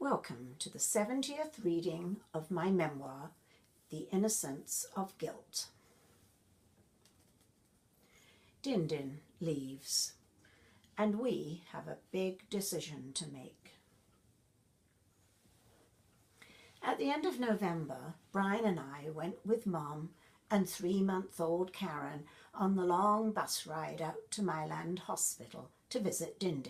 Welcome to the 70th reading of my memoir, The Innocence of Guilt. Din leaves, and we have a big decision to make. At the end of November, Brian and I went with Mom and 3-month-old Karen on the long bus ride out to Myland Hospital to visit Din.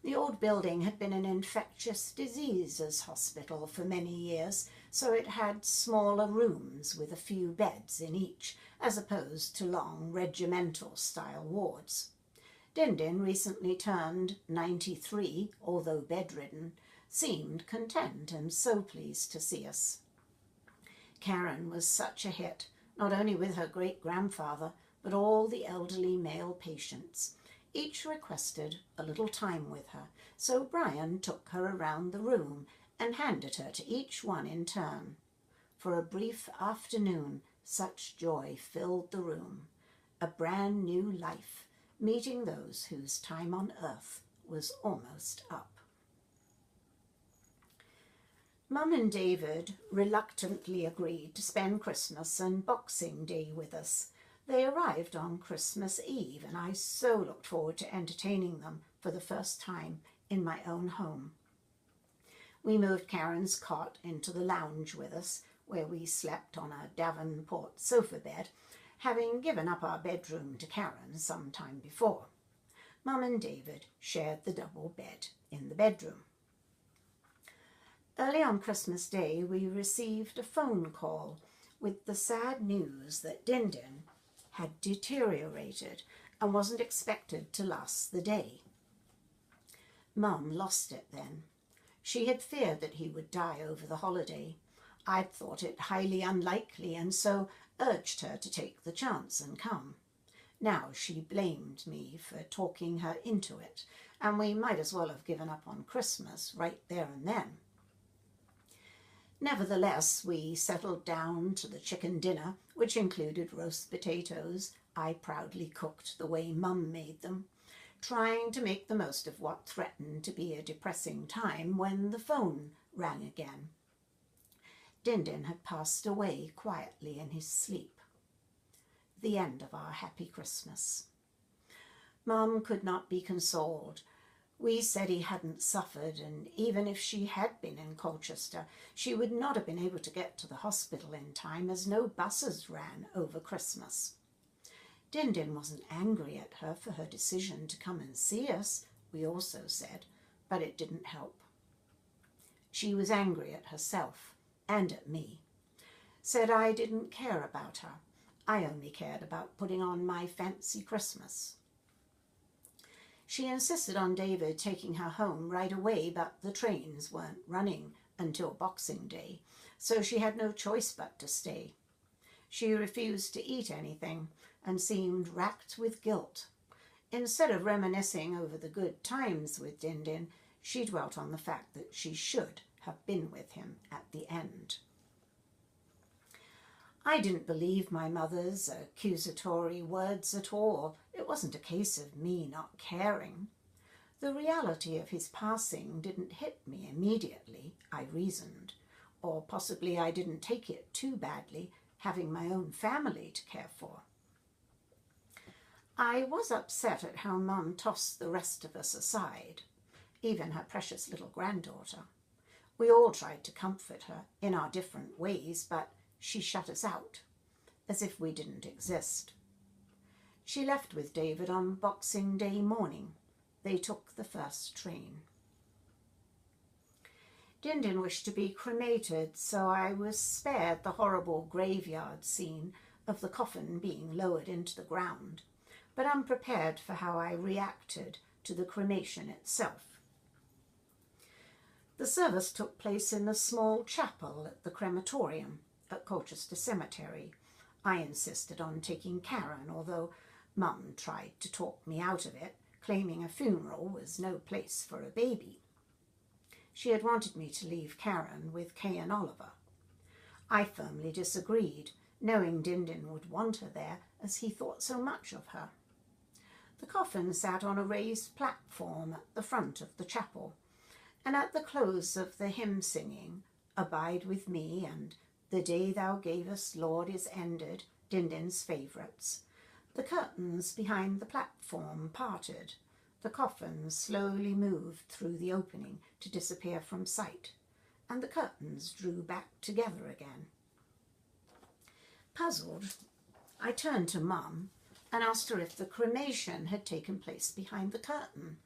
The old building had been an infectious diseases hospital for many years, so it had smaller rooms with a few beds in each, as opposed to long regimental-style wards. Din recently turned 93, although bedridden, seemed content and so pleased to see us. Karen was such a hit, not only with her great-grandfather, but all the elderly male patients. Each requested a little time with her, so Brian took her around the room and handed her to each one in turn. For a brief afternoon, such joy filled the room. A brand new life, meeting those whose time on earth was almost up. Mum and David reluctantly agreed to spend Christmas and Boxing Day with us. They arrived on Christmas Eve, and I so looked forward to entertaining them for the first time in my own home. We moved Karen's cot into the lounge with us, where we slept on a Davenport sofa bed, having given up our bedroom to Karen some time before. Mum and David shared the double bed in the bedroom. Early on Christmas Day, we received a phone call with the sad news that Din had deteriorated and wasn't expected to last the day. Mum lost it then. She had feared that he would die over the holiday. I'd thought it highly unlikely and so urged her to take the chance and come. Now she blamed me for talking her into it, and we might as well have given up on Christmas right there and then. Nevertheless, we settled down to the chicken dinner, which included roast potatoes I proudly cooked the way Mum made them, trying to make the most of what threatened to be a depressing time when the phone rang again. Din had passed away quietly in his sleep. The end of our happy Christmas. Mum could not be consoled. We said he hadn't suffered, and even if she had been in Colchester, she would not have been able to get to the hospital in time, as no buses ran over Christmas. Din wasn't angry at her for her decision to come and see us, we also said, but it didn't help. She was angry at herself and at me. Said I didn't care about her. I only cared about putting on my fancy Christmas. She insisted on David taking her home right away, but the trains weren't running until Boxing Day, so she had no choice but to stay. She refused to eat anything and seemed racked with guilt. Instead of reminiscing over the good times with Din, she dwelt on the fact that she should have been with him at the end. I didn't believe my mother's accusatory words at all. It wasn't a case of me not caring. The reality of his passing didn't hit me immediately, I reasoned, or possibly I didn't take it too badly, having my own family to care for. I was upset at how Mum tossed the rest of us aside, even her precious little granddaughter. We all tried to comfort her in our different ways, but she shut us out, as if we didn't exist. She left with David on Boxing Day morning. They took the first train. Din wished to be cremated, so I was spared the horrible graveyard scene of the coffin being lowered into the ground, but unprepared for how I reacted to the cremation itself. The service took place in the small chapel at the crematorium at Colchester Cemetery. I insisted on taking Karen, although Mum tried to talk me out of it, claiming a funeral was no place for a baby. She had wanted me to leave Karen with Kay and Oliver. I firmly disagreed, knowing Din would want her there as he thought so much of her. The coffin sat on a raised platform at the front of the chapel, and at the close of the hymn singing, Abide with Me and The Day Thou Gavest, Lord, is ended, Dindin's favourites, the curtains behind the platform parted, the coffin slowly moved through the opening to disappear from sight, and the curtains drew back together again. Puzzled, I turned to Mum and asked her if the cremation had taken place behind the curtain.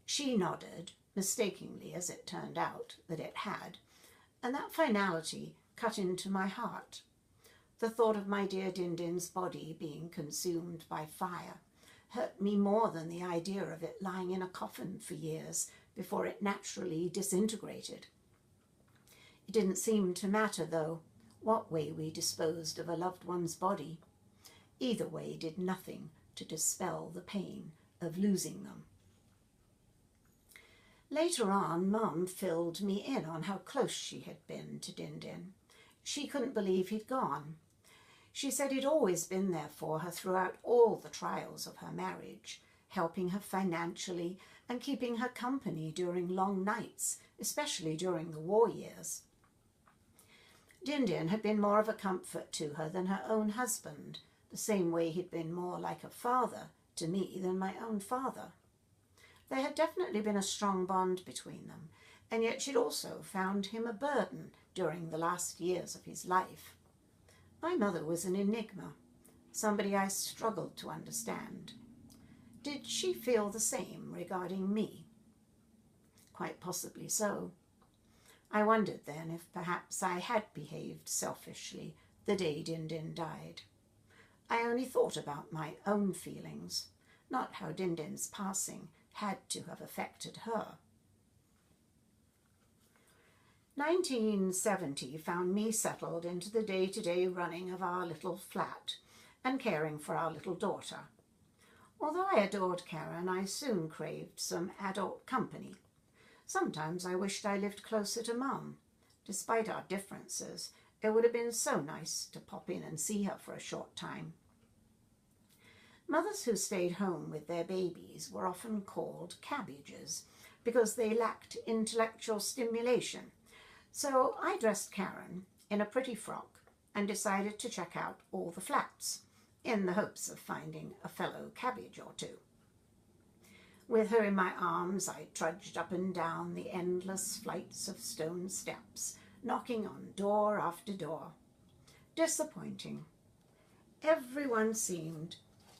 She nodded, mistakenly as it turned out that it had, and that finality cut into my heart. The thought of my dear Dindin's body being consumed by fire hurt me more than the idea of it lying in a coffin for years before it naturally disintegrated. It didn't seem to matter, though, what way we disposed of a loved one's body. Either way did nothing to dispel the pain of losing them. Later on, Mum filled me in on how close she had been to Dindin. She couldn't believe he'd gone. She said he'd always been there for her throughout all the trials of her marriage, helping her financially and keeping her company during long nights, especially during the war years. Dindin had been more of a comfort to her than her own husband, the same way he'd been more like a father to me than my own father. There had definitely been a strong bond between them, and yet she'd also found him a burden during the last years of his life. My mother was an enigma, somebody I struggled to understand. Did she feel the same regarding me? Quite possibly so. I wondered then if perhaps I had behaved selfishly the day Dindin died. I only thought about my own feelings, not how Dindin's passing had to have affected her. 1970 found me settled into the day-to-day running of our little flat and caring for our little daughter. Although I adored Karen, I soon craved some adult company. Sometimes I wished I lived closer to Mum. Despite our differences, it would have been so nice to pop in and see her for a short time. Mothers who stayed home with their babies were often called cabbages because they lacked intellectual stimulation. So I dressed Karen in a pretty frock and decided to check out all the flats in the hopes of finding a fellow cabbage or two. With her in my arms, I trudged up and down the endless flights of stone steps, knocking on door after door. Disappointing. Everyone seemed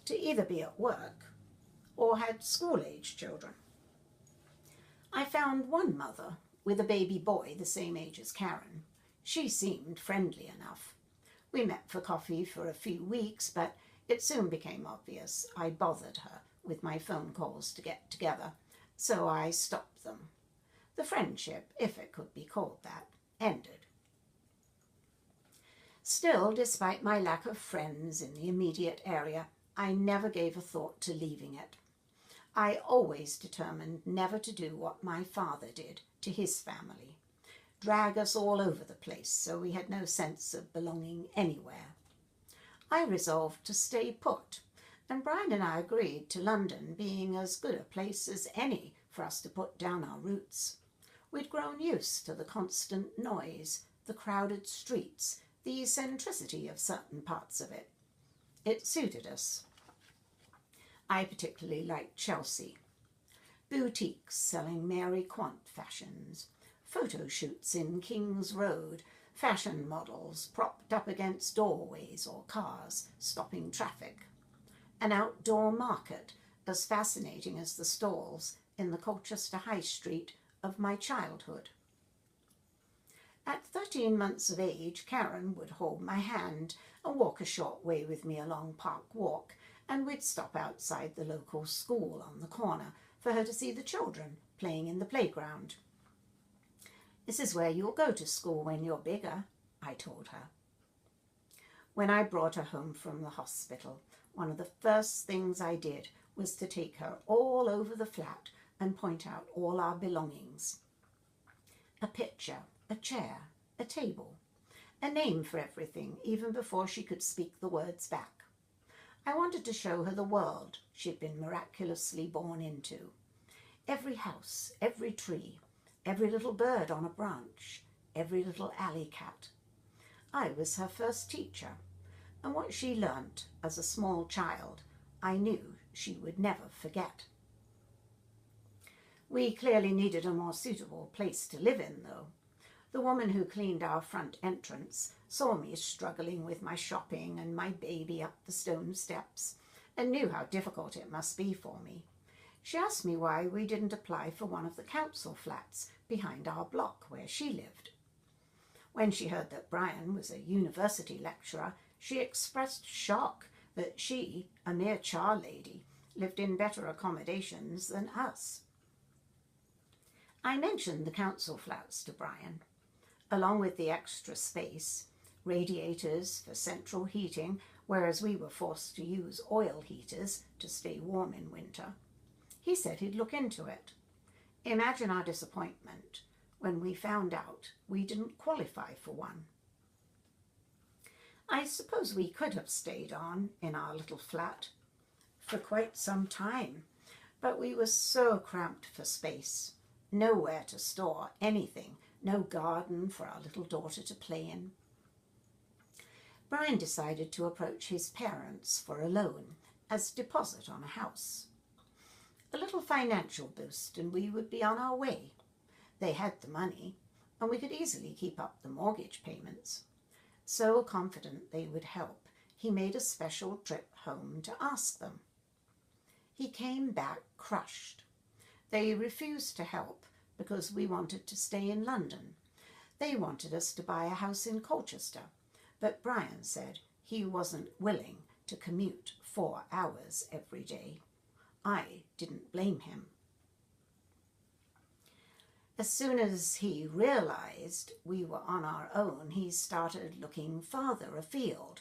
to either be at work or had school-age children. I found one mother with a baby boy the same age as Karen. She seemed friendly enough. We met for coffee for a few weeks, but it soon became obvious I bothered her with my phone calls to get together, so I stopped them. The friendship, if it could be called that, ended. Still, despite my lack of friends in the immediate area, I never gave a thought to leaving it. I always determined never to do what my father did to his family, drag us all over the place so we had no sense of belonging anywhere. I resolved to stay put, and Brian and I agreed to London being as good a place as any for us to put down our roots. We'd grown used to the constant noise, the crowded streets, the eccentricity of certain parts of it. It suited us. I particularly liked Chelsea. Boutiques selling Mary Quant fashions, photo shoots in King's Road, fashion models propped up against doorways or cars stopping traffic. An outdoor market as fascinating as the stalls in the Colchester High Street of my childhood. At 13 months of age, Karen would hold my hand and walk a short way with me along Park Walk, and we'd stop outside the local school on the corner for her to see the children playing in the playground. "This is where you'll go to school when you're bigger," I told her. When I brought her home from the hospital, one of the first things I did was to take her all over the flat and point out all our belongings. A picture, a chair, a table, a name for everything, even before she could speak the words back. I wanted to show her the world she'd been miraculously born into. Every house, every tree, every little bird on a branch, every little alley cat. I was her first teacher, and what she learnt as a small child, I knew she would never forget. We clearly needed a more suitable place to live in, though. The woman who cleaned our front entrance saw me struggling with my shopping and my baby up the stone steps, and knew how difficult it must be for me. She asked me why we didn't apply for one of the council flats behind our block where she lived. When she heard that Brian was a university lecturer, she expressed shock that she, a mere char lady, lived in better accommodations than us. I mentioned the council flats to Brian. Along with the extra space, radiators for central heating, whereas we were forced to use oil heaters to stay warm in winter, he said he'd look into it. Imagine our disappointment when we found out we didn't qualify for one. I suppose we could have stayed on in our little flat for quite some time, but we were so cramped for space, nowhere to store anything, no garden for our little daughter to play in. Brian decided to approach his parents for a loan as deposit on a house. A little financial boost and we would be on our way. They had the money, and we could easily keep up the mortgage payments. So confident they would help, he made a special trip home to ask them. He came back crushed. They refused to help because we wanted to stay in London. They wanted us to buy a house in Colchester, but Brian said he wasn't willing to commute 4 hours every day. I didn't blame him. As soon as he realized we were on our own, he started looking farther afield.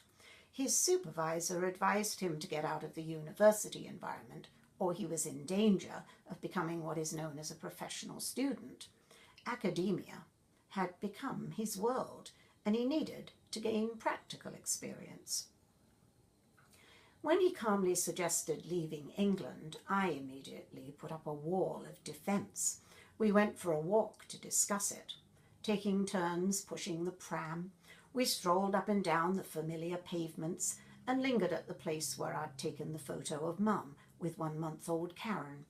His supervisor advised him to get out of the university environment, or he was in danger of becoming what is known as a professional student. Academia had become his world, and he needed to gain practical experience. When he calmly suggested leaving England, I immediately put up a wall of defence. We went for a walk to discuss it. Taking turns pushing the pram, we strolled up and down the familiar pavements and lingered at the place where I'd taken the photo of Mum with 1-month-old Karen.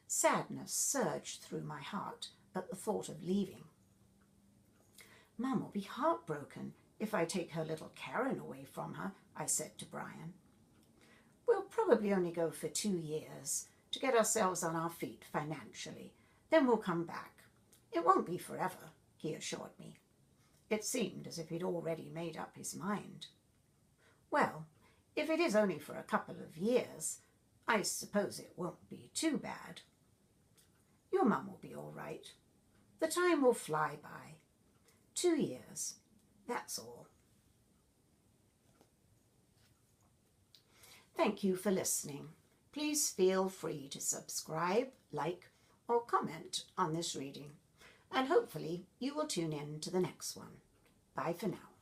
Sadness surged through my heart at the thought of leaving. Mum will be heartbroken if I take her little Karen away from her, I said to Brian. We'll probably only go for 2 years to get ourselves on our feet financially. Then we'll come back. It won't be forever, he assured me. It seemed as if he'd already made up his mind. Well, if it is only for a couple of years, I suppose it won't be too bad. Your mum will be all right. The time will fly by. 2 years, that's all. Thank you for listening. Please feel free to subscribe, like, or comment on this reading, and hopefully you will tune in to the next one. Bye for now.